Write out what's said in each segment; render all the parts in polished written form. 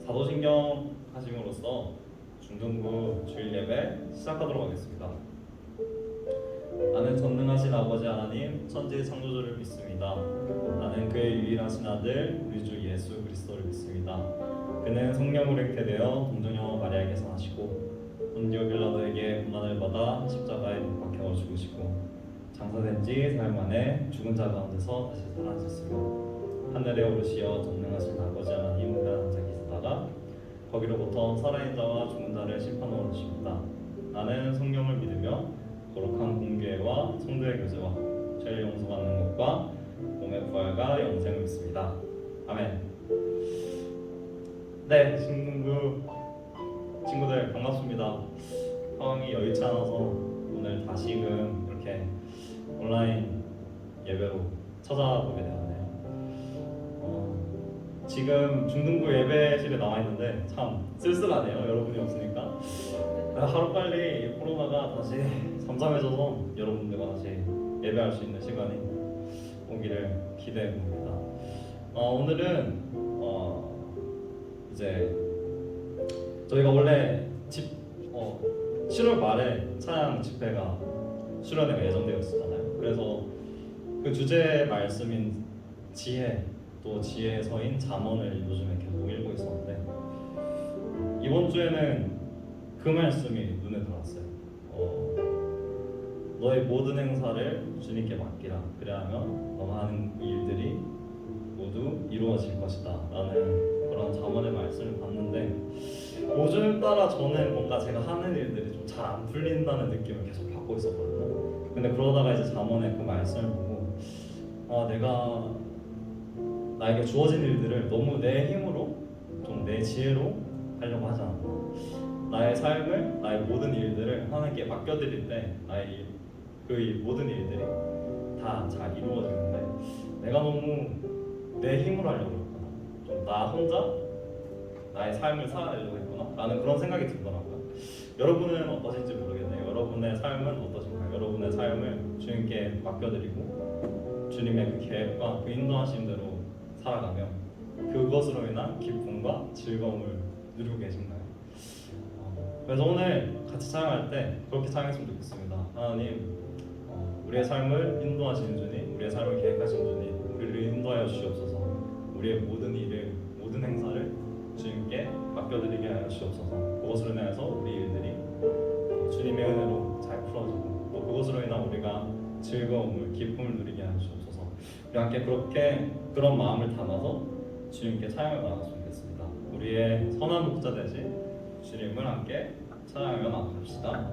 사도신경 하심으로써 중등부 주일 예배 시작하도록 하겠습니다. 나는 전능하신 아버지 하나님 천지의 창조주를 믿습니다. 나는 그의 유일하신 아들 우리 주 예수 그리스도를 믿습니다. 그는 성령으로 잉태되어 동정녀 마리아에게서 나시고 본디오 빌라도에게 고난을 받아 십자가에 못 박혀 죽으시고 장사된 지 사흘 만에 죽은 자 가운데서 다시 살아나셨으며 하늘에 오르시어 전능하신 아버지 하나님 우편한 자 계시다가 거기로부터 살아있는 자와 죽은 자를 심판하러 오십니다. 나는 성령을 믿으며 거룩한 공교회와 성도의 교제와 죄를 용서받는 것과 몸의 부활과 영생을 믿습니다. 아멘. 네, 친구들 반갑습니다. 상황이 여의치 않아서 오늘 다시금 이렇게 온라인 예배로 찾아보게 되었네요. 지금 중등부 예배실에 나와 있는데 참 쓸쓸하네요. 여러분이 없으니까. 하루빨리 코로나가 다시 잠잠해져서 여러분들과 다시 예배할 수 있는 시간이 오기를 기대해 봅니다. 오늘은 이제 저희가 원래 7월 말에 찬양 집회가 수련회가 예정되어 있었잖아요. 그래서 그 주제 말씀인 지혜, 또 지혜서인 잠언을 요즘에 계속 읽고 있었는데 이번 주에는 그 말씀이 눈에 들어왔어요. 너의 모든 행사를 주님께 맡기라. 그래야면 너가 하는 일들이 모두 이루어질 것이다 라는 그런 잠언의 말씀을 봤는데 요즘 따라 저는 뭔가 제가 하는 일들이 좀 잘 안 풀린다는 느낌을 계속 받고 있었거든요. 근데 그러다가 이제 잠언의 그 말씀을 보고 내가 나에게 주어진 일들을 너무 내 힘으로 좀 내 지혜로 하려고 하지 않았나. 나의 삶을, 나의 모든 일들을 하나님께 맡겨드릴 때 나의 그 모든 일들이 다 잘 이루어지는데 내가 너무 내 힘으로 하려고 했구나. 좀 나 혼자 나의 삶을 살아내려고 했구나 라는 그런 생각이 들더라고요. 여러분은 어떠신지 모르겠네요. 여러분의 삶은 어떠신가요? 여러분의 삶을 주님께 맡겨드리고 주님의 그 계획과 그 인도하신 대로 살아가며 그것으로 인한 기쁨과 즐거움을 누리고 계신가요? 그래서 오늘 같이 찬양할 때 그렇게 찬양했으면 좋겠습니다. 하나님, 우리의 삶을 인도하시는 주님, 우리의 삶을 계획하시는 주님, 우리를 인도하여 주시옵소서. 우리의 모든 일을, 모든 행사를 주님께 맡겨드리게 하여 주시옵소서. 그것으로 인해서 우리 일들이 주님의 은혜로 잘 풀어지고 또 그것으로 인한 우리가 즐거움을, 기쁨을 누리게 하여 주시옵소서. 우리 함께 그렇게 그런 마음을 담아서 주님께 찬양을 나갔으면 좋겠습니다. 우리의 선한 목자 되신 주님을 함께 찬양하며 나갑시다.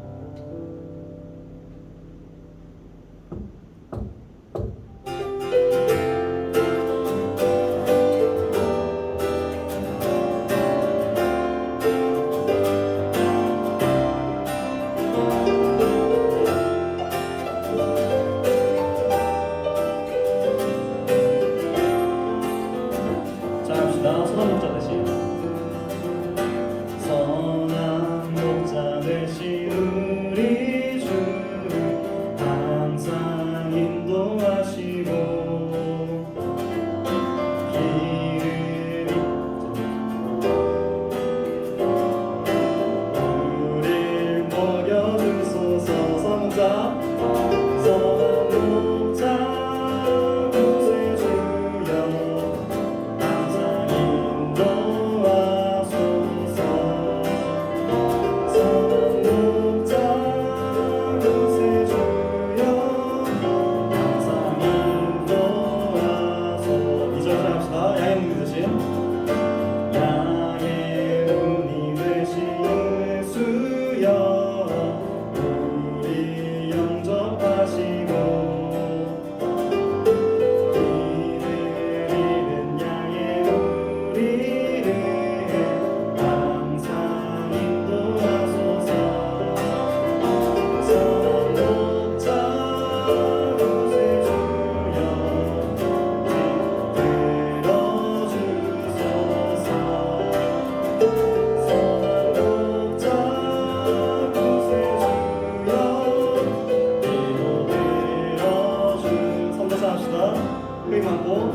하고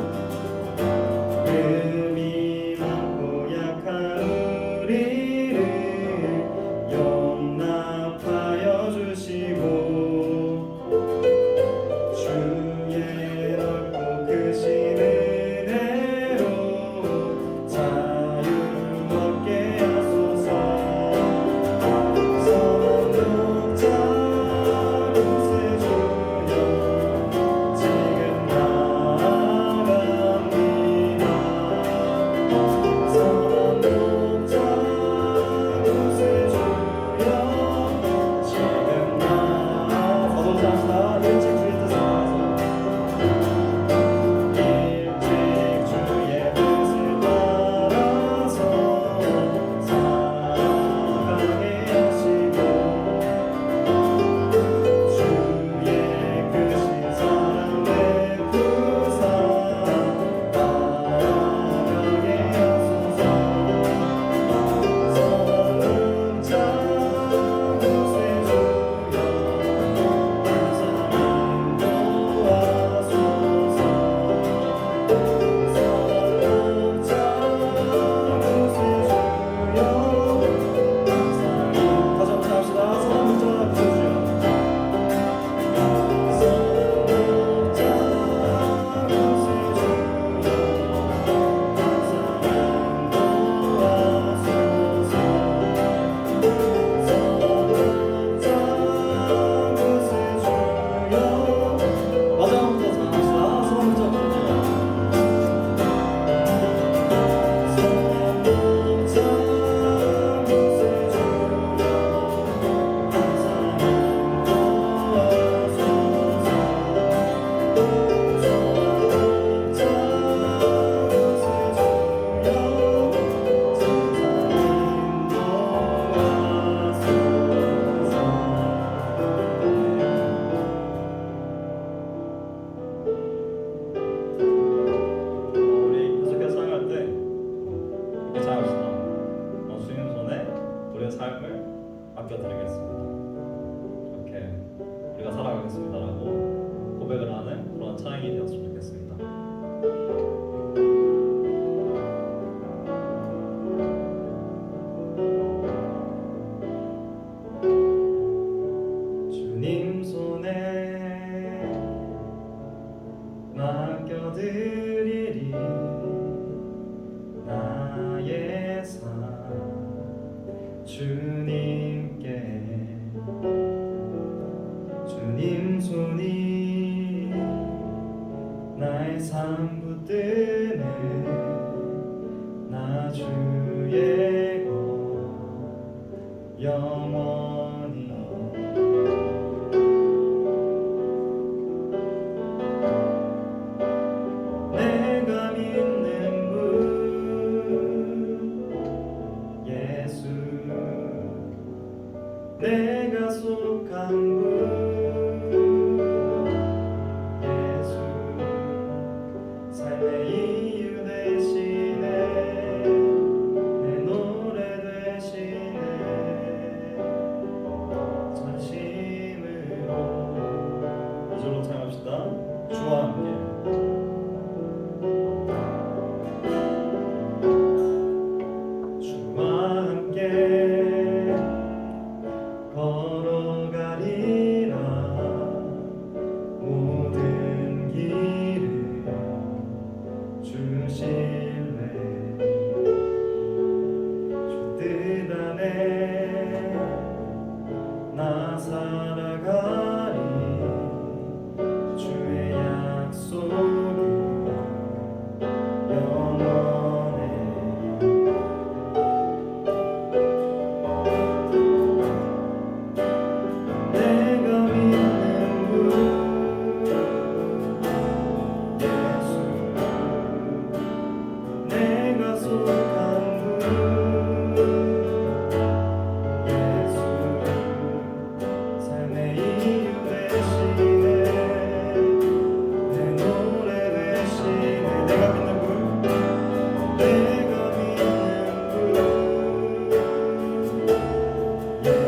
금이 주님께 주님 손이 나의 삶 붙드네 나 주의 것 영원히 내가 믿는 분 예수 내가 속한 분 삶의 이유 되시네 내 노래 되시네 전심으로 이절로 찬양합시다. 주와 함께 주와 함께 걸어가리라 모든 길을 주실래 주 뜻 안에 나 살아가리 주의 약속은 영원해 내가 믿는 분 예수 내가 속한 분 예수 삶의 이유 되시네 내 노래 되시네 내가 믿는 분 내가 믿는 분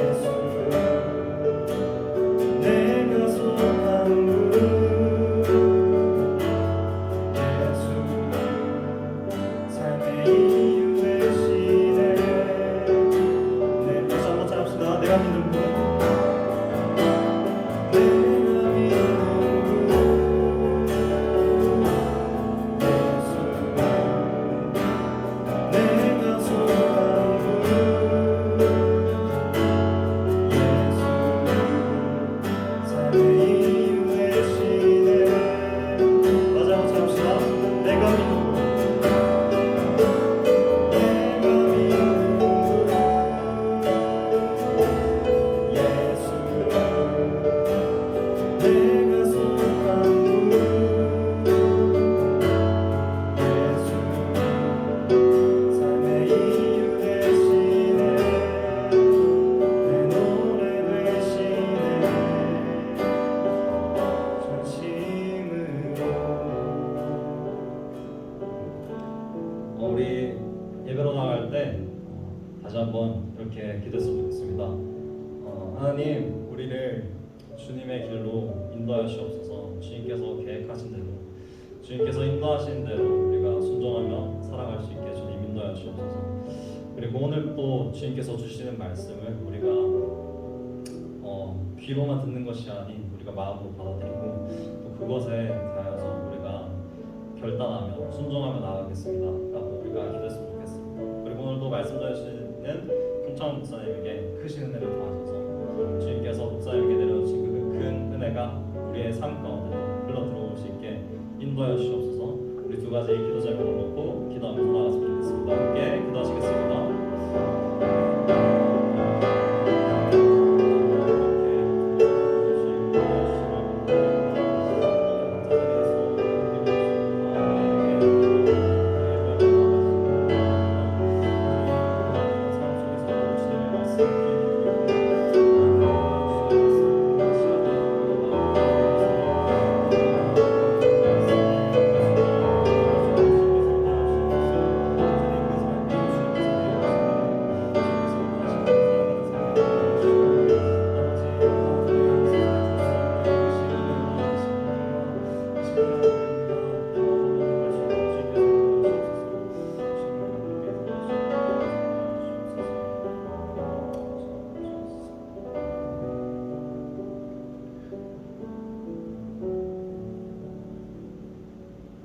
예수 내가 속한 분 예수 삶의 이유 되시네 네 다시 한번 찬양합시다. 내가 믿는 분 내가 믿는 분 예수 내가 속한 분 예수 삶의 이유 되시네 마지막으로 찬양합시다. 내가 믿는 분 내가 믿는 분 예수 내가 속한 분 예수 삶의 이유 되시네 내 노래 되시네 전심으로 우리 예배로 나갈 때 다시 한번 이렇게 기도했으면 좋겠습니다. 하나님 우리를 주님의 길로 인도하여 주옵소서. 주님께서 계획하신 대로 주님께서 인도하신 대로 우리가 순종하며 살아갈 수 있게 주님 인도하여 주옵소서. 그리고 오늘 또 주님께서 주시는 말씀을 우리가 귀로만 듣는 것이 아닌 우리가 마음으로 받아들이고 또 그것에 대하여서 우리가 결단하며 순종하며 나아가겠습니다 라고 우리가 기도했으면 좋겠습니다. 그리고 오늘도 말씀 전해주시는 평창 목사님에게 크신 은혜를 더하셔서 주님께서 목사님에게 내려주신 그 큰 은혜가 우리의 삶 가운데 흘러 들어올 수 있게 인도하여 주시옵소서. 우리 두 가지 기도 제목을 놓고 기도하면서 나갔으면 좋겠습니다. 함께 기도하시겠습니다.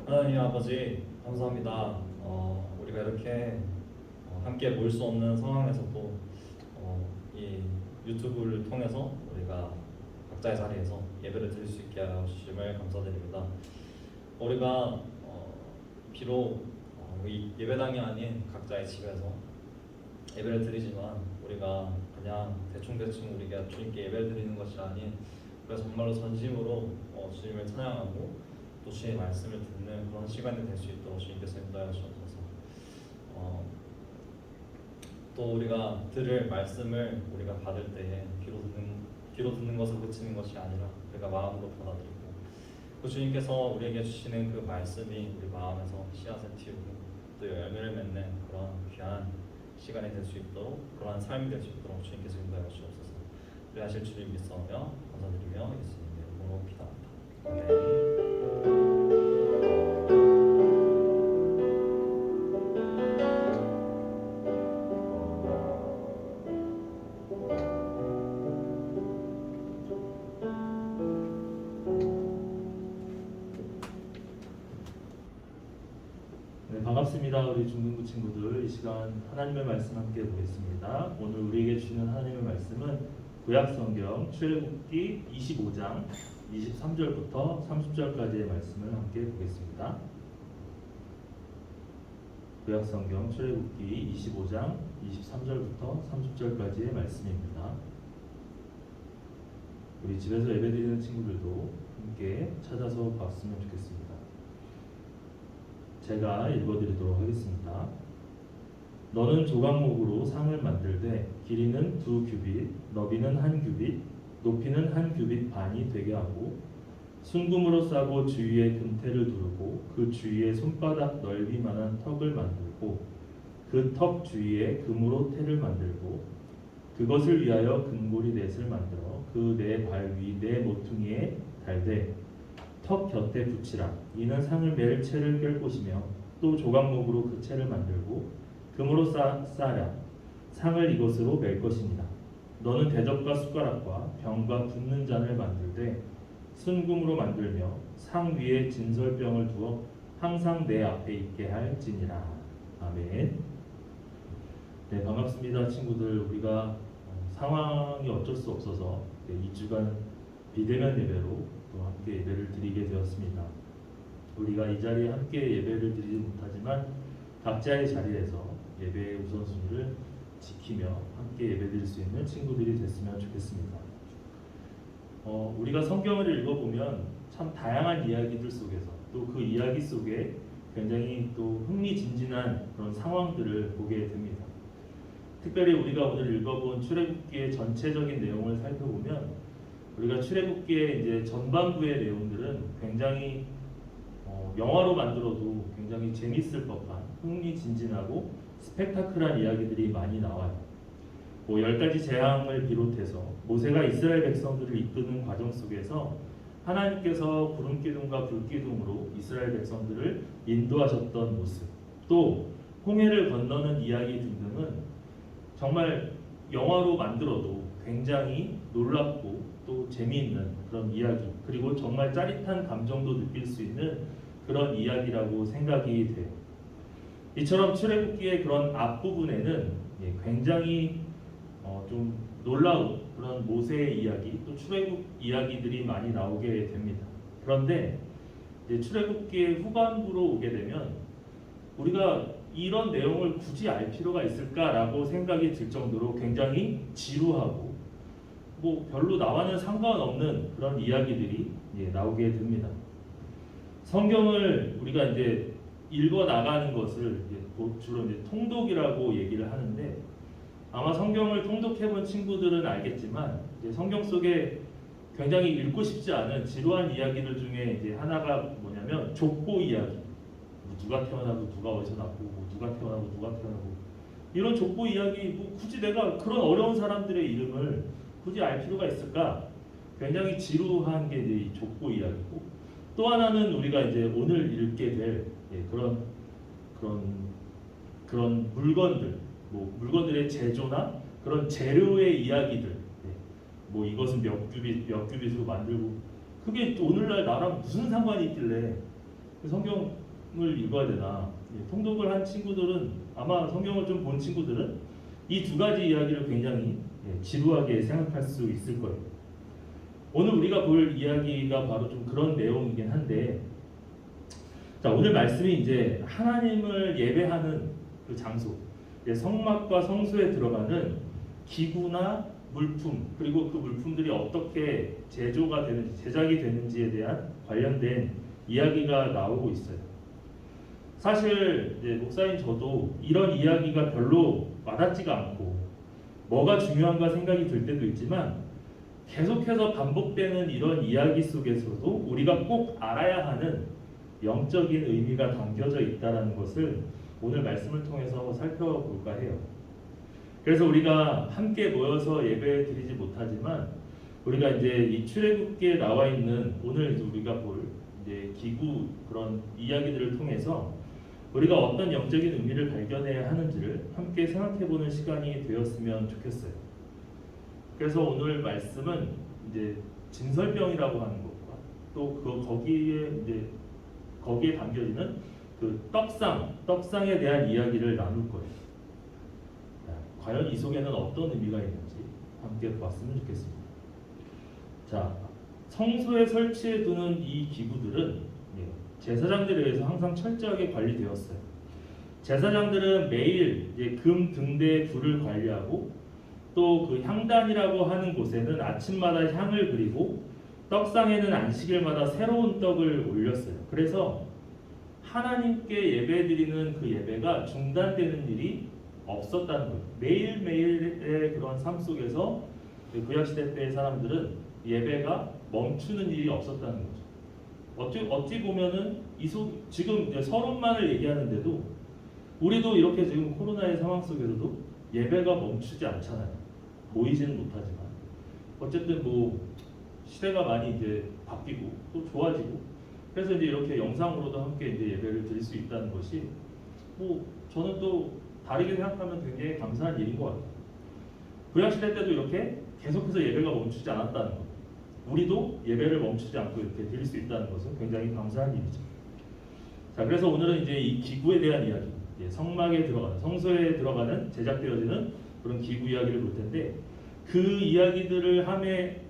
하나님 아버지 감사합니다. 우리가 이렇게 함께 모일 수 없는 상황에서도 이 유튜브를 통해서 우리가 각자의 자리에서 예배를 드릴 수 있게 하심을 감사드립니다. 우리가 비록 이 예배당이 아닌 각자의 집에서 예배를 드리지만 우리가 그냥 대충 우리가 주님께 예배를 드리는 것이 아닌 우리가 정말로 전심으로 주님을 찬양하고 또 주의 말씀을 듣는 그런 시간이 될 수 있도록 주님께서 인도하여 주옵소서. 또 우리가 들을 말씀을 우리가 받을 때에 귀로 듣는 것을 그치는 것이 아니라 우리가 마음으로 받아들이고 그 주님께서 우리에게 주시는 그 말씀이 우리 마음에서 씨앗을 틔우고 또 열매를 맺는 그런 귀한 시간이 될 수 있도록 그러한 삶이 될 수 있도록 주님께서 인도하여 주옵소서. 우리 하실 주님 믿사오며 감사드리며 예수님의 이름으로 기도합니다. 아멘. 네, 반갑습니다. 우리 중등부 친구들, 이 시간 하나님의 말씀 함께 보겠습니다. 오늘 우리에게 주시는 하나님의 말씀은 구약성경 출애굽기 25장 23절부터 30절까지의 말씀을 함께 보겠습니다. 구약성경 출애굽기 25장 23절부터 30절까지의 말씀입니다. 우리 집에서 예배드리는 친구들도 함께 찾아서 봤으면 좋겠습니다. 제가 읽어드리도록 하겠습니다. 너는 조각목으로 상을 만들되 길이는 2규빗, 너비는 1규빗, 높이는 1규빗 반이 되게 하고 순금으로 싸고 주위에 금태를 두르고 그 주위에 손바닥 넓이만한 턱을 만들고 그 턱 주위에 금으로 태를 만들고 그것을 위하여 금고리 넷을 만들어 그 네 발 위 네 모퉁이에 달되 턱 곁에 붙이라. 이는 상을 맬 채를 꿰 곳이며 또 조각목으로 그 채를 만들고 금으로 싸랴. 상을 이것으로 맬 것입니다. 너는 대접과 숟가락과 병과 붓는 잔을 만들되 순금으로 만들며 상 위에 진설병을 두어 항상 내 앞에 있게 할지니라. 아멘. 네, 반갑습니다 친구들. 우리가 상황이 어쩔 수 없어서 2주간 비대면 예배로 또 함께 예배를 드리게 되었습니다. 우리가 이 자리에 함께 예배를 드리지 못하지만 각자의 자리에서 예배의 우선순위를 지키며 함께 예배 드릴 수 있는 친구들이 됐으면 좋겠습니다. 우리가 성경을 읽어보면 참 다양한 이야기들 속에서 또 그 이야기 속에 굉장히 또 흥미진진한 그런 상황들을 보게 됩니다. 특별히 우리가 오늘 읽어본 출애굽기의 전체적인 내용을 살펴보면 우리가 출애굽기의 이제 전반부의 내용들은 굉장히 영화로 만들어도 굉장히 재밌을 법한 흥미진진하고 스펙타클한 이야기들이 많이 나와요. 10가지 재앙을 비롯해서 모세가 이스라엘 백성들을 이끄는 과정 속에서 하나님께서 구름기둥과 불기둥으로 이스라엘 백성들을 인도하셨던 모습, 또 홍해를 건너는 이야기 등등은 정말 영화로 만들어도 굉장히 놀랍고 또 재미있는 그런 이야기, 그리고 정말 짜릿한 감정도 느낄 수 있는 그런 이야기라고 생각이 돼요. 이처럼 출애굽기의 그런 앞부분에는 굉장히 좀 놀라운 그런 모세의 이야기, 또 출애굽 이야기들이 많이 나오게 됩니다. 그런데 이제 출애굽기의 후반부로 오게 되면 우리가 이런 내용을 굳이 알 필요가 있을까라고 생각이 들 정도로 굉장히 지루하고 별로 나와는 상관없는 그런 이야기들이 나오게 됩니다. 성경을 우리가 이제 읽어 나가는 것을 주로 이제 통독이라고 얘기를 하는데, 아마 성경을 통독해본 친구들은 알겠지만 이제 성경 속에 굉장히 읽고 싶지 않은 지루한 이야기들 중에 이제 하나가 뭐냐면 족보 이야기. 누가 태어나고 누가 어디서 낳고 누가 태어나고 누가 태어나고 이런 족보 이야기, 굳이 내가 그런 어려운 사람들의 이름을 굳이 알 필요가 있을까? 굉장히 지루한 게 이제 이 족보 이야기고, 또 하나는 우리가 이제 오늘 읽게 될 그런 물건들, 물건들의 제조나 그런 재료의 이야기들, 이것은 몇 규빗으로 만들고, 그게 오늘날 나랑 무슨 상관이 있길래 성경을 읽어야 되나? 통독을 한 친구들은, 아마 성경을 좀 본 친구들은 이 두 가지 이야기를 굉장히 지루하게 생각할 수 있을 거예요. 오늘 우리가 볼 이야기가 바로 좀 그런 내용이긴 한데, 자, 오늘 말씀이 이제 하나님을 예배하는 그 장소, 성막과 성소에 들어가는 기구나 물품, 그리고 그 물품들이 어떻게 제조가 되는지, 제작이 되는지에 대한 관련된 이야기가 나오고 있어요. 사실 이제 목사인 저도 이런 이야기가 별로 와닿지가 않고 뭐가 중요한가 생각이 들 때도 있지만, 계속해서 반복되는 이런 이야기 속에서도 우리가 꼭 알아야 하는 영적인 의미가 담겨져 있다는 것을 오늘 말씀을 통해서 살펴볼까 해요. 그래서 우리가 함께 모여서 예배 드리지 못하지만, 우리가 이제 이 출애굽기에 나와 있는 오늘 우리가 볼 이제 기구 그런 이야기들을 통해서 우리가 어떤 영적인 의미를 발견해야 하는지를 함께 생각해보는 시간이 되었으면 좋겠어요. 그래서 오늘 말씀은 이제 진설병이라고 하는 것과 또 거기에 담겨지는 그 떡상에 대한 이야기를 나눌 거예요. 과연 이 속에는 어떤 의미가 있는지 함께 보았으면 좋겠습니다. 자, 성소에 설치해 두는 이 기구들은 제사장들에 의해서 항상 철저하게 관리되었어요. 제사장들은 매일 금 등대의 불을 관리하고, 또 그 향단이라고 하는 곳에는 아침마다 향을 그리고 떡상에는 안식일마다 새로운 떡을 올렸어요. 그래서 하나님께 예배드리는 그 예배가 중단되는 일이 없었다는 거예요. 매일매일의 그런 삶 속에서 구약시대 때의 사람들은 예배가 멈추는 일이 없었다는 거죠. 어찌 보면은 지금 이제 서론만을 얘기하는데도 우리도 이렇게 지금 코로나의 상황 속에서도 예배가 멈추지 않잖아요. 모이지는 못하지만 어쨌든 뭐 시대가 많이 이제 바뀌고 또 좋아지고, 그래서 이제 이렇게 영상으로도 함께 이제 예배를 드릴 수 있다는 것이 뭐 저는 또 다르게 생각하면 굉장히 감사한 일인 것 같아요. 구약시대 때도 이렇게 계속해서 예배가 멈추지 않았다는 것, 우리도 예배를 멈추지 않고 이렇게 드릴 수 있다는 것은 굉장히 감사한 일이죠. 자, 그래서 오늘은 이제 이 기구에 대한 이야기, 성막에 들어가는, 성소에 들어가는 제작되어지는 그런 기구 이야기를 볼 텐데, 그 이야기들을 함에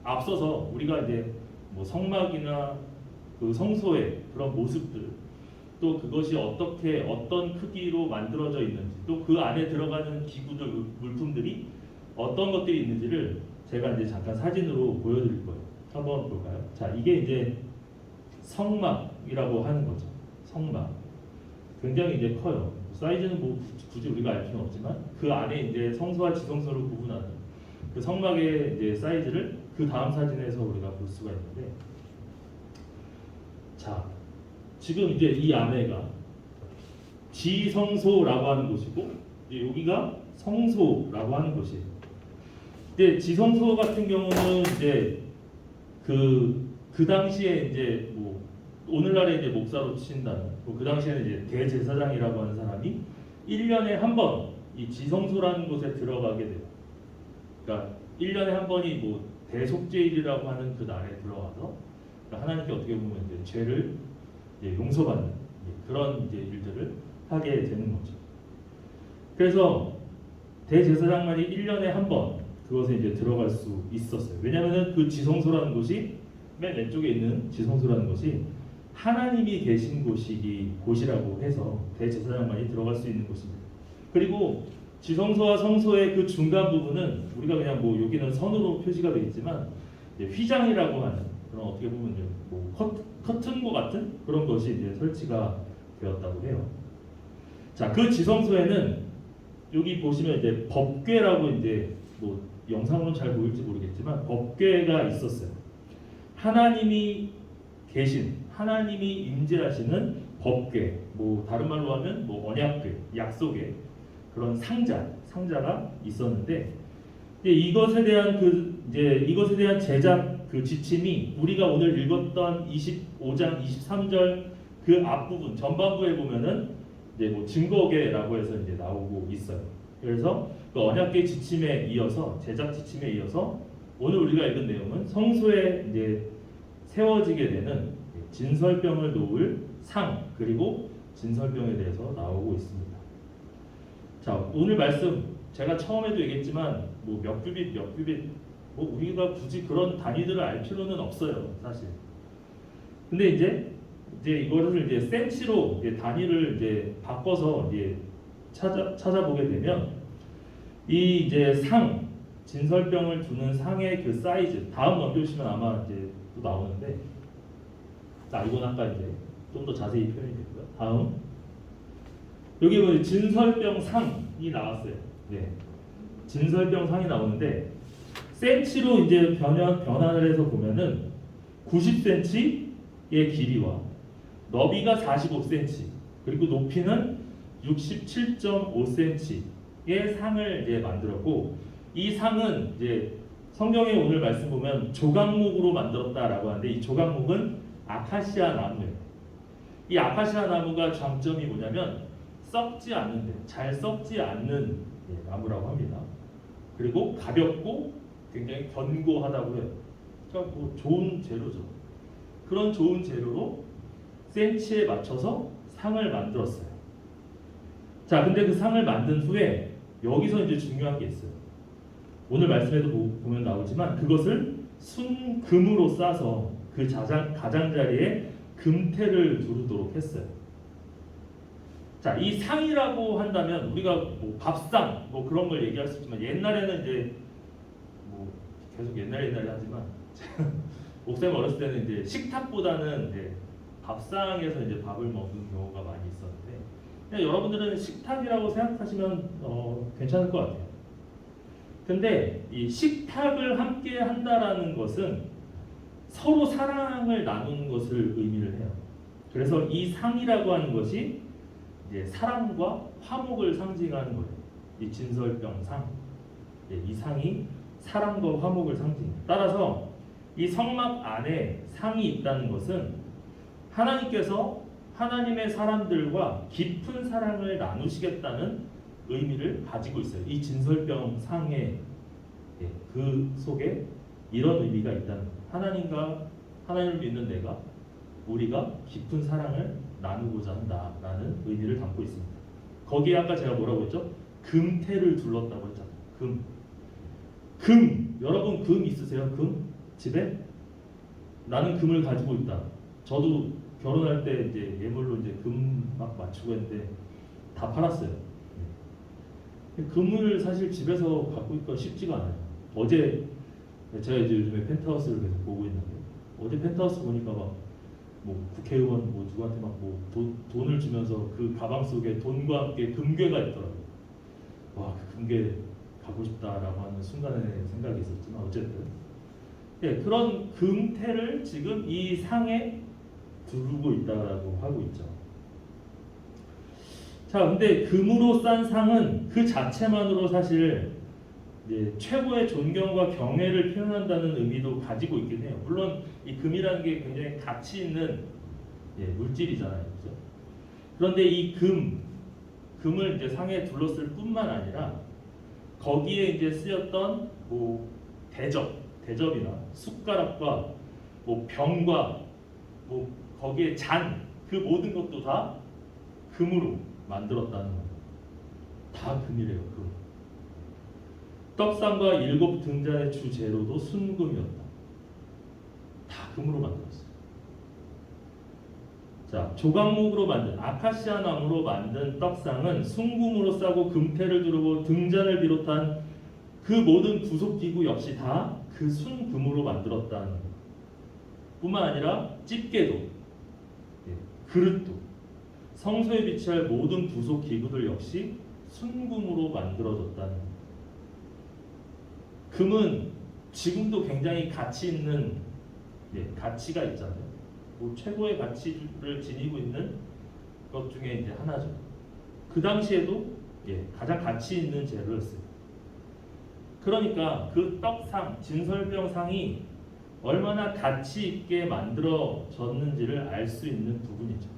앞서서 우리가 이제 뭐 성막이나 그 성소의 그런 모습들, 또 그것이 어떤 크기로 만들어져 있는지, 또 그 안에 들어가는 기구들, 물품들이 어떤 것들이 있는지를 제가 이제 잠깐 사진으로 보여드릴 거예요. 한번 볼까요? 자, 이게 이제 성막이라고 하는 거죠. 성막. 굉장히 이제 커요. 사이즈는 뭐 굳이 우리가 알 필요는 없지만, 그 안에 이제 성소와 지성소를 구분하는 그 성막의 이제 사이즈를 그 다음 사진에서 우리가 볼 수가 있는데, 자, 지금 이제 이 안에가 지성소라고 하는 곳이고, 이제 여기가 성소라고 하는 곳이에요. 근데 지성소 같은 경우는 이제 그 당시에 이제 뭐 오늘날에 이제 목사로 치신다면, 그 당시에는 이제 대제사장이라고 하는 사람이 1년에 한 번 이 지성소라는 곳에 들어가게 돼요. 그러니까 1년에 한 번이 뭐 대속죄일이라고 하는 그 날에 들어가서, 그러니까 하나님께 어떻게 보면 이제 죄를 이제 용서받는 그런 이제 일들을 하게 되는 거죠. 그래서 대제사장만이 1년에 한 번 그것에 이제 들어갈 수 있었어요. 왜냐하면 그 지성소라는 곳이, 맨 왼쪽에 있는 지성소라는 것이 하나님이 계신 곳이라고 해서 대제사장만이 들어갈 수 있는 곳입니다. 그리고 지성소와 성소의 그 중간 부분은 우리가 그냥 뭐 여기는 선으로 표시가 되어 있지만 휘장이라고 하는 그런, 어떻게 보면 뭐 커튼과 같은 그런 것이 이제 설치가 되었다고 해요. 자, 그 지성소에는 여기 보시면 이제 법궤라고, 이제 뭐 영상으로는 잘 보일지 모르겠지만 법궤가 있었어요. 하나님이 계신, 하나님이 임재하시는 법궤, 뭐 다른 말로 하면 뭐 언약궤, 약속의 그런 상자가 있었는데, 이것에 대한 제작 그 지침이 우리가 오늘 읽었던 25장 23절 그 앞부분 전반부에 보면은 이제 뭐 증거궤라고 해서 이제 나오고 있어요. 그래서 그 언약궤 지침에 이어서, 제작 지침에 이어서 오늘 우리가 읽은 내용은 성소에 이제 세워지게 되는 진설병을 놓을 상, 그리고 진설병에 대해서 나오고 있습니다. 자, 오늘 말씀 제가 처음에도 얘기했지만 뭐 몇 규빗 몇 규빗 뭐 우리가 굳이 그런 단위들을 알 필요는 없어요, 사실. 근데 이제 이거를 이제 센치로 이제 단위를 이제 바꿔서 이제 찾아보게 되면 이 이제 상 진설병을 두는 상의 그 사이즈 다음 넘겨주시면 아마 이제 또 나오는데 자 이건 아까 이제 좀 더 자세히 표현이 되고요. 다음 여기 뭐 진설병 상이 나왔어요. 네. 진설병 상이 나오는데 센치로 이제 변환을 해서 보면은 90cm의 길이와 너비가 45cm 그리고 높이는 67.5cm의 상을 이제 만들었고 이 상은 이제 성경에 오늘 말씀 보면 조각목으로 만들었다라고 하는데 이 조각목은 아카시아 나무예요. 이 아카시아 나무가 장점이 뭐냐면 썩지 않는데 잘 썩지 않는 나무라고 합니다. 그리고 가볍고 굉장히 견고하다고 해요. 그러니까 뭐 좋은 재료죠. 그런 좋은 재료로 센치에 맞춰서 상을 만들었어요. 자, 근데 그 상을 만든 후에 여기서 이제 중요한 게 있어요. 오늘 말씀에도 보면 나오지만 그것을 순금으로 싸서 그 가장자리에 금태를 두르도록 했어요. 자, 이 상이라고 한다면 우리가 뭐 밥상 뭐 그런 걸 얘기할 수 있지만 옛날에는 이제 뭐 계속 옛날에 하지만 목사님 어렸을 때는 이제 식탁보다는 이제 밥상에서 이제 밥을 먹는 경우가 많이 있었는데 그냥 여러분들은 식탁이라고 생각하시면 괜찮을 것 같아요. 근데 이 식탁을 함께 한다라는 것은 서로 사랑을 나누는 것을 의미를 해요. 그래서 이 상이라고 하는 것이 이제 사랑과 화목을 상징하는 거예요. 이 진설병 상, 이 상이 사랑과 화목을 상징해요. 따라서 이 성막 안에 상이 있다는 것은 하나님께서 하나님의 사람들과 깊은 사랑을 나누시겠다는 의미를 가지고 있어요. 이 진설병 상의 그 속에 이런 의미가 있다는 거예요. 하나님을 믿는 내가 우리가 깊은 사랑을 나누고자 한다라는 의미를 담고 있습니다. 거기에 아까 제가 뭐라고 했죠? 금태를 둘렀다고 했잖아요. 금 여러분 금 있으세요? 금 집에? 나는 금을 가지고 있다. 저도 결혼할 때 이제 예물로 이제 금 막 맞추고 했는데 다 팔았어요. 금을 사실 집에서 갖고 있기가 쉽지가 않아요. 어제 제가 이제 요즘에 펜트하우스를 계속 보고 있는데 어제 펜트하우스 보니까 막 뭐 국회의원 뭐 누구한테 막 뭐 돈을 주면서 그 가방 속에 돈과 함께 금괴가 있더라고요. 와, 그 금괴 가고 싶다라고 하는 순간에 생각이 있었지만 어쨌든 그런 금태를 지금 이 상에 두르고 있다라고 하고 있죠. 자, 근데 금으로 싼 상은 그 자체만으로 사실 최고의 존경과 경애를 표현한다는 의미도 가지고 있긴 해요. 물론 이 금이라는 게 굉장히 가치 있는 물질이잖아요, 그렇죠? 그런데 이 금을 이제 상에 둘렀을 뿐만 아니라 거기에 이제 쓰였던 뭐 대접이나 숟가락과 뭐 병과 뭐 거기에 잔 그 모든 것도 다 금으로 만들었다는 거예요. 다 금이래요, 금. 떡상과 7 등잔의 주 재료도 순금이었다. 다 금으로 만들었어요. 자, 조각목으로 만든 아카시아 나무로 만든 떡상은 순금으로 싸고 금태를 두르고 등잔을 비롯한 그 모든 부속기구 역시 다 그 순금으로 만들었다는 것. 뿐만 아니라 집게도 그릇도 성소에 비치할 모든 부속기구들 역시 순금으로 만들어졌다는 것. 금은 지금도 굉장히 가치 있는 가치가 있잖아요. 뭐 최고의 가치를 지니고 있는 것 중에 이제 하나죠. 그 당시에도 가장 가치 있는 재료였어요. 그러니까 그 떡상, 진설병상이 얼마나 가치 있게 만들어졌는지를 알 수 있는 부분이죠.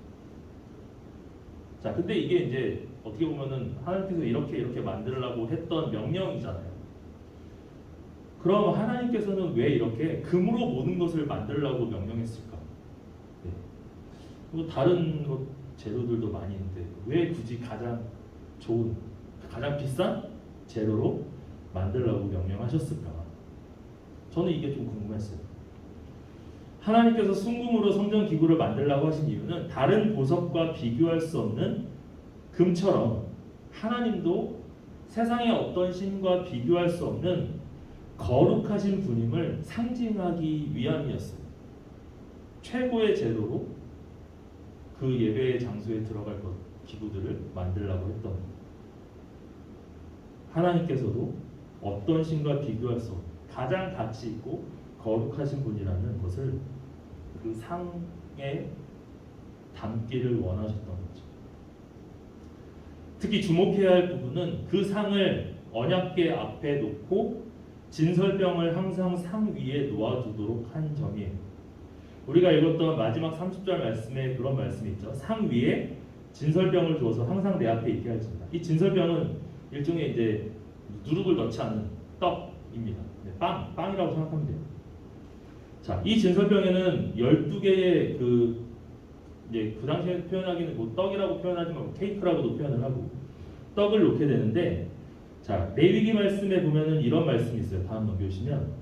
자, 근데 이게 이제 어떻게 보면은 하나님께서 이렇게 만들려고 했던 명령이잖아요. 그럼 하나님께서는 왜 이렇게 금으로 모든 것을 만들려고 명령했을까? 뭐 다른 재료들도 많이 있는데 왜 굳이 가장 좋은, 가장 비싼 재료로 만들라고 명령하셨을까? 저는 이게 좀 궁금했어요. 하나님께서 순금으로 성전 기구를 만들라고 하신 이유는 다른 보석과 비교할 수 없는 금처럼 하나님도 세상의 어떤 신과 비교할 수 없는 거룩하신 분임을 상징하기 위함이었어요. 최고의 재료로 그 예배의 장소에 들어갈 것 기구들을 만들라고 했던 거예요. 하나님께서도 어떤 신과 비교할 수 없는 가장 가치 있고 거룩하신 분이라는 것을 그 상에 담기를 원하셨던 거죠. 특히 주목해야 할 부분은 그 상을 언약궤 앞에 놓고 진설병을 항상 상 위에 놓아두도록 한 점이에요. 우리가 읽었던 마지막 30절 말씀에 그런 말씀이 있죠. 상 위에 진설병을 두어서 항상 내 앞에 있게 할지니라. 이 진설병은 일종의 이제 누룩을 넣지 않은 떡입니다. 네, 빵이라고 생각하면 돼요. 자, 이 진설병에는 12개의 그 당시에 표현하기는 뭐 떡이라고 표현하지 말고 케이크라고도 표현을 하고 떡을 놓게 되는데, 자, 레위기 말씀에 보면은 이런 말씀이 있어요. 다음 넘겨주시면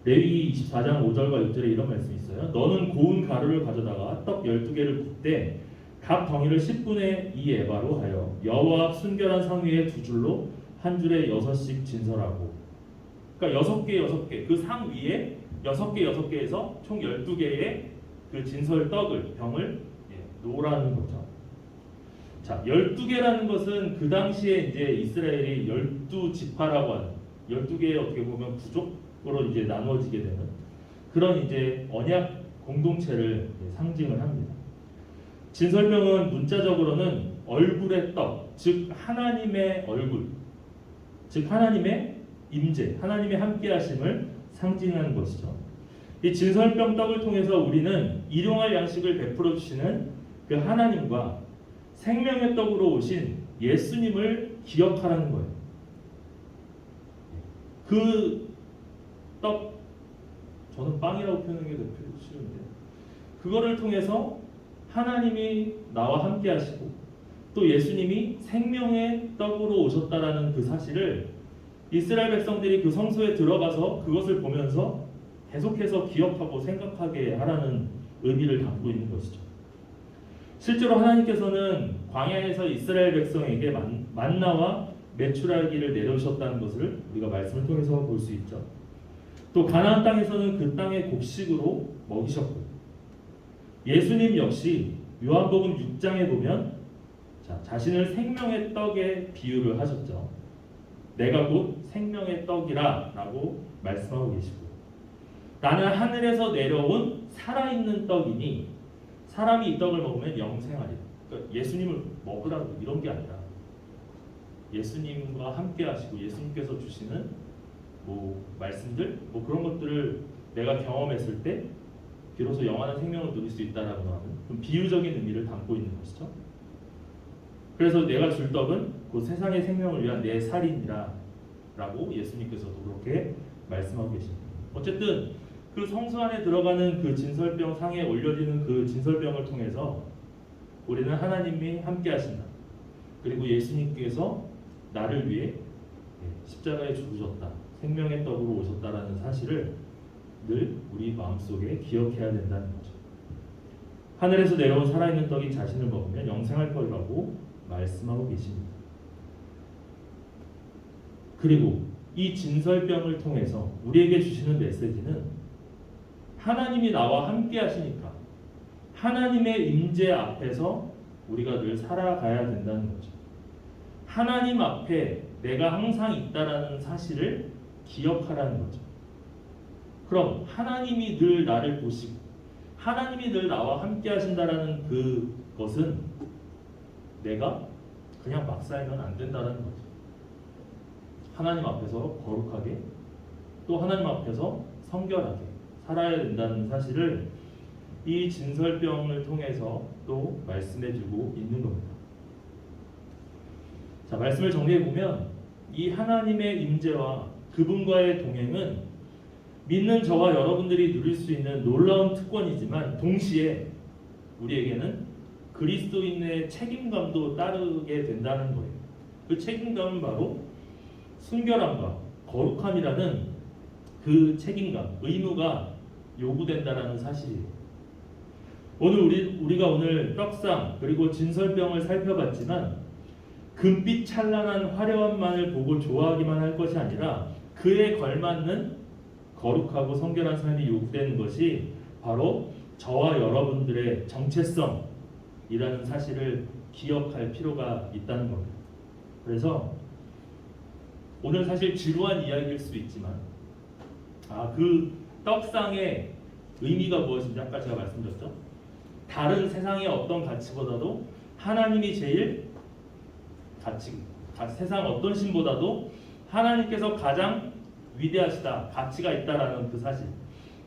레위기 24장 5절과 6절에 이런 말씀이 있어요. 너는 고운 가루를 가져다가 떡 12개를 굽되 각 덩이를 10분의 2 에바로 하여 여호와 앞 순결한 상 위에 두 줄로 한 줄에 6씩 진설하고, 그러니까 6개 그 상 위에 6개에서 총 12개의 그 진설 병을 놓으라는 거죠. 자, 12개라는 것은 그 당시에 이제 이스라엘이 12지파라고 하는 12개의 어떻게 보면 부족으로 이제 나누어지게 되는 그런 이제 언약 공동체를 상징을 합니다. 진설병은 문자적으로는 얼굴의 떡, 즉 하나님의 얼굴, 즉 하나님의 임재, 하나님의 함께하심을 상징하는 것이죠. 이 진설병 떡을 통해서 우리는 일용할 양식을 베풀어 주시는 그 하나님과 생명의 떡으로 오신 예수님을 기억하라는 거예요. 그 떡, 저는 빵이라고 표현하는 게 더 쉬운데, 그거를 통해서 하나님이 나와 함께 하시고 또 예수님이 생명의 떡으로 오셨다라는 그 사실을 이스라엘 백성들이 그 성소에 들어가서 그것을 보면서 계속해서 기억하고 생각하게 하라는 의미를 담고 있는 것이죠. 실제로 하나님께서는 광야에서 이스라엘 백성에게 만나와 메추라기를 내려주셨다는 것을 우리가 말씀을 통해서 볼 수 있죠. 또 가나안 땅에서는 그 땅의 곡식으로 먹이셨고, 예수님 역시 요한복음 6장에 보면 자신을 생명의 떡에 비유를 하셨죠. 내가 곧 생명의 떡이라 라고 말씀하고 계시고, 나는 하늘에서 내려온 살아있는 떡이니 사람이 이 떡을 먹으면 영생하리라. 그러니까 예수님을 먹으라고 이런 게 아니라 예수님과 함께 하시고 예수님께서 주시는 말씀들 그런 것들을 내가 경험했을 때 비로소 영원한 생명을 누릴 수 있다라고 하는 좀 비유적인 의미를 담고 있는 것이죠. 그래서 내가 줄 떡은 곧 세상의 생명을 위한 내 살이니라 라고 예수님께서도 그렇게 말씀하고 계십니다. 어쨌든 그 성소 안에 들어가는 그 진설병 상에 올려지는 그 진설병을 통해서 우리는 하나님이 함께 하신다. 그리고 예수님께서 나를 위해 십자가에 죽으셨다. 생명의 떡으로 오셨다라는 사실을 늘 우리 마음속에 기억해야 된다는 거죠. 하늘에서 내려온 살아있는 떡이 자신을 먹으면 영생할 거라고 말씀하고 계십니다. 그리고 이 진설병을 통해서 우리에게 주시는 메시지는 하나님이 나와 함께 하시니까 하나님의 임재 앞에서 우리가 늘 살아가야 된다는 거죠. 하나님 앞에 내가 항상 있다라는 사실을 기억하라는 거죠. 그럼 하나님이 늘 나를 보시고 하나님이 늘 나와 함께 하신다라는 그것은 내가 그냥 막 살면 안 된다라는 거죠. 하나님 앞에서 거룩하게 또 하나님 앞에서 성결하게 살아야 된다는 사실을 이 진설병을 통해서 또 말씀해주고 있는 겁니다. 자, 말씀을 정리해보면 이 하나님의 임재와 그분과의 동행은 믿는 저와 여러분들이 누릴 수 있는 놀라운 특권이지만 동시에 우리에게는 그리스도인의 책임감도 따르게 된다는 거예요. 그 책임감은 바로 순결함과 거룩함이라는 그 책임감, 의무가 요구된다라는 사실이에요. 오늘 우리가 오늘 떡상 그리고 진설병을 살펴봤지만 금빛 찬란한 화려함만을 보고 좋아하기만 할 것이 아니라 그에 걸맞는 거룩하고 성결한 삶이 요구되는 것이 바로 저와 여러분들의 정체성이라는 사실을 기억할 필요가 있다는 겁니다. 그래서 오늘 사실 지루한 이야기일 수 있지만 그 떡상의 의미가 무엇인지 아까 제가 말씀드렸죠. 다른 세상의 어떤 가치보다도 하나님이 제일 세상 어떤 신보다도 하나님께서 가장 위대하시다, 가치가 있다라는 그 사실.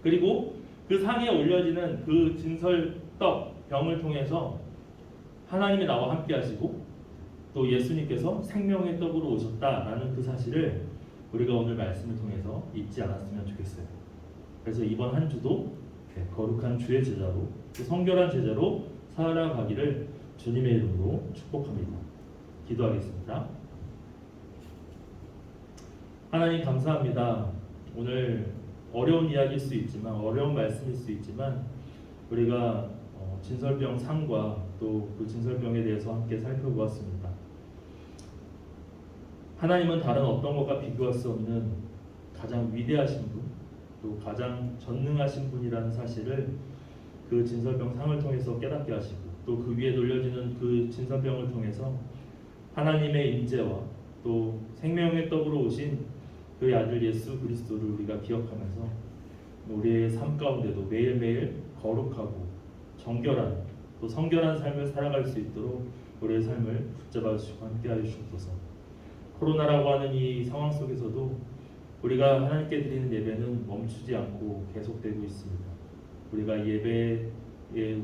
그리고 그 상에 올려지는 그 진설떡 병을 통해서 하나님이 나와 함께 하시고 또 예수님께서 생명의 떡으로 오셨다라는 그 사실을 우리가 오늘 말씀을 통해서 잊지 않았으면 좋겠어요. 그래서 이번 한 주도 거룩한 주의 제자로 성결한 제자로 살아가기를 주님의 이름으로 축복합니다. 기도하겠습니다. 하나님 감사합니다. 오늘 어려운 이야기일 수 있지만 어려운 말씀일 수 있지만 우리가 진설병 상과 또 그 진설병에 대해서 함께 살펴보았습니다. 하나님은 다른 어떤 것과 비교할 수 없는 가장 위대하신 분, 또 가장 전능하신 분이라는 사실을 그 진설병 상을 통해서 깨닫게 하시고 또 그 위에 돌려지는 그 진설병을 통해서 하나님의 임재와 또 생명의 떡으로 오신 그의 아들 예수 그리스도를 우리가 기억하면서 우리의 삶 가운데도 매일매일 거룩하고 정결한 또 성결한 삶을 살아갈 수 있도록 우리의 삶을 붙잡아 주시고 함께하여 주옵소서. 코로나라고 하는 이 상황 속에서도 우리가 하나님께 드리는 예배는 멈추지 않고 계속되고 있습니다. 우리가 예배의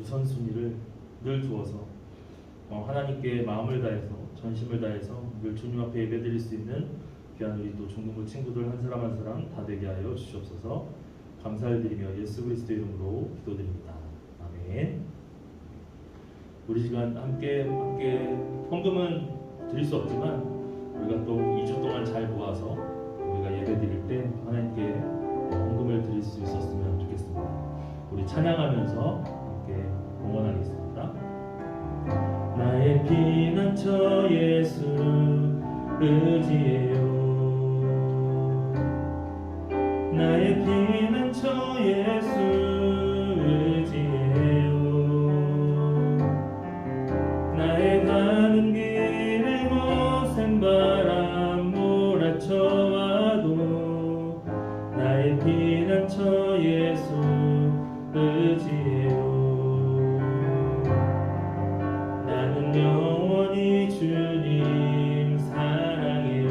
우선순위를 늘 두어서 하나님께 마음을 다해서 전심을 다해서 늘 주님 앞에 예배드릴 수 있는 귀한 우리 또 중등부 친구들 한 사람 한 사람 다 되게 하여 주시옵소서. 감사를 드리며 예수 그리스도 이름으로 기도드립니다. 아멘. 우리 시간 함께 헌금은 드릴 수 없지만 우리가 또 2주 동안 잘 모아서 우리가 예배 드릴 때 하나님께 헌금을 드릴 수 있었으면 좋겠습니다. 우리 찬양하면서 함께 응원하겠습니다. 나의 피난처 예수를 의지해요. 나의 피난처 예수 의지해요. 나의 가는 길에 거센 바람 몰아쳐와도 나의 피난처 예수 의지해요. 나는 영원히 주님 사랑해요.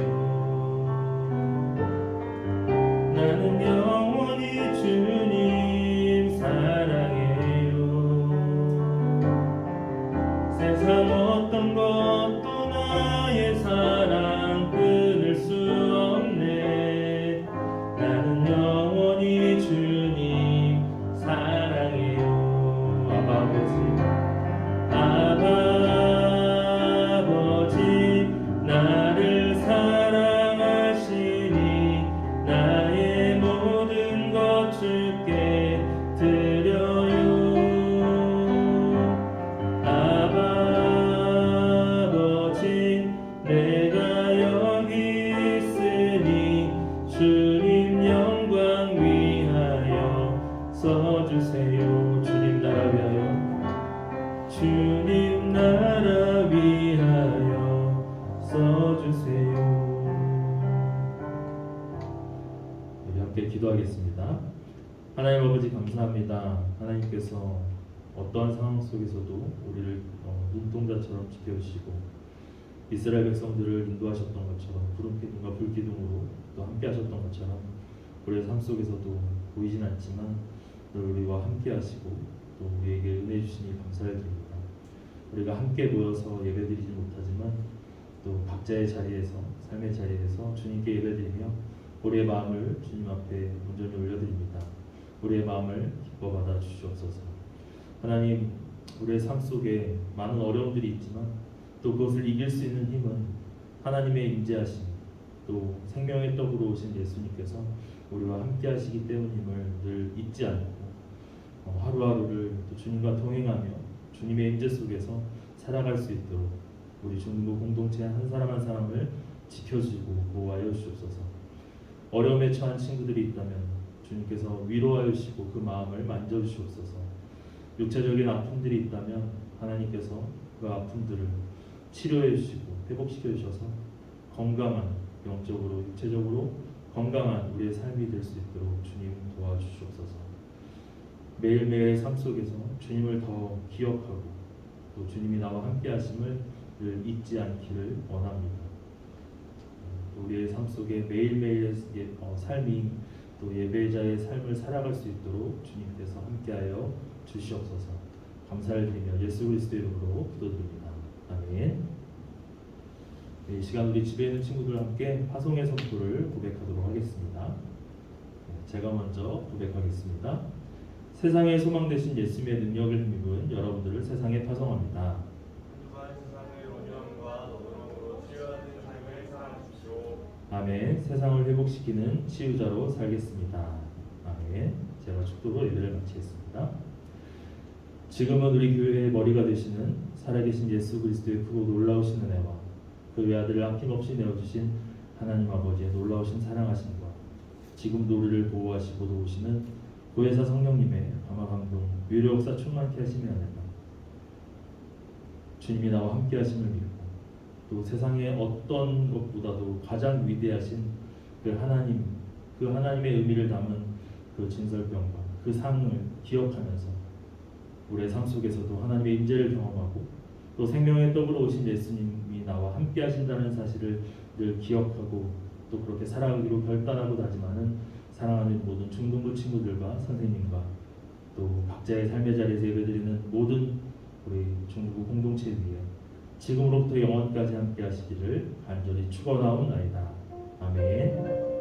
나는 영원히 주님 사랑해요. 세상 어떤 것도 나의 사랑 끊을 수 없네. 나는 영원히 주님 사랑해요. 아버지 나를 사랑하시니 나의 모든 것 주께 드려요. 아버지 내가 여기 있으니 주님 영광 위하여 써주세요. 주님 나라 위하여 주님 나라 위하여 써주세요. 우리 함께 기도하겠습니다. 하나님 아버지 감사합니다. 하나님께서 어떠한 상황 속에서도 우리를 눈동자처럼 지켜주시고 이스라엘 백성들을 인도하셨던 것처럼 구름 기둥과 불 기둥으로 또 함께 하셨던 것처럼 우리의 삶 속에서도 보이진 않지만 늘 우리와 함께 하시고 또 우리에게 은혜 주시니 감사를 드립니다. 우리가 함께 모여서 예배드리지 못하지만 또 각자의 자리에서 삶의 자리에서 주님께 예배드리며 우리의 마음을 주님 앞에 온전히 올려드립니다. 우리의 마음을 기뻐 받아 주시옵소서. 하나님, 우리의 삶 속에 많은 어려움들이 있지만 또 그것을 이길 수 있는 힘은 하나님의 임재하심, 또 생명의 떡으로 오신 예수님께서 우리와 함께 하시기 때문임을 늘 잊지 않고 하루하루를 또 주님과 동행하며 주님의 임재 속에서 살아갈 수 있도록 우리 중부 공동체 한 사람 한 사람을 지켜주시고 보호하여 주옵소서. 어려움에 처한 친구들이 있다면 주님께서 위로하여 주시고 그 마음을 만져주시옵소서. 육체적인 아픔들이 있다면 하나님께서 그 아픔들을 치료해 주시고 회복시켜 주셔서 건강한, 영적으로 육체적으로 건강한 우리의 삶이 될 수 있도록 주님 도와주시옵소서. 매일매일의 삶 속에서 주님을 더 기억하고 또 주님이 나와 함께 하심을 늘 잊지 않기를 원합니다. 우리의 삶 속에 매일매일의 삶이 또 예배자의 삶을 살아갈 수 있도록 주님께서 함께하여 주시옵소서. 감사를 드리며 예수 그리스도의 이름으로 기도드립니다. 아멘. 이 시간 우리 집에 있는 친구들과 함께 파송의 선포를 고백하도록 하겠습니다. 제가 먼저 고백하겠습니다. 세상의 소망 되신 예수님의 능력을 힘입은 여러분들을 세상에 파송합니다. 세상의 온유함과 너그러움으로 치유하는 삶을 살아주십시오. 아멘. 세상을 회복시키는 치유자로 살겠습니다. 아멘. 제가 축도로 예배를 마치겠습니다. 지금은 우리 교회의 머리가 되시는 살아계신 예수 그리스도의 크고 놀라우신 은혜와 그 외아들을 아낌없이 내어주신 하나님 아버지의 놀라우신 사랑하심과 지금도 우리를 보호하시고 도우시는 고혜사 성령님의 감화감동 위로 역사 충만케 하심의 은혜가 주님이 나와 함께 하심을 믿고 또 세상의 어떤 것보다도 가장 위대하신 그 하나님, 그 하나님의 의미를 담은 그 진설병과 그 상을 기억하면서 우리의 삶 속에서도 하나님의 임재를 경험하고 또 생명의 떡으로 오신 예수님이 나와 함께 하신다는 사실을 늘 기억하고 또 그렇게 살아가기로 결단하고 다짐하는 사랑하는 모든 중등부 친구들과 선생님과 또 각자의 삶의 자리에서 예배드리는 모든 우리 중등부 공동체 위에 지금으로부터 영원까지 함께 하시기를 간절히 축원하옵나이다. 아멘.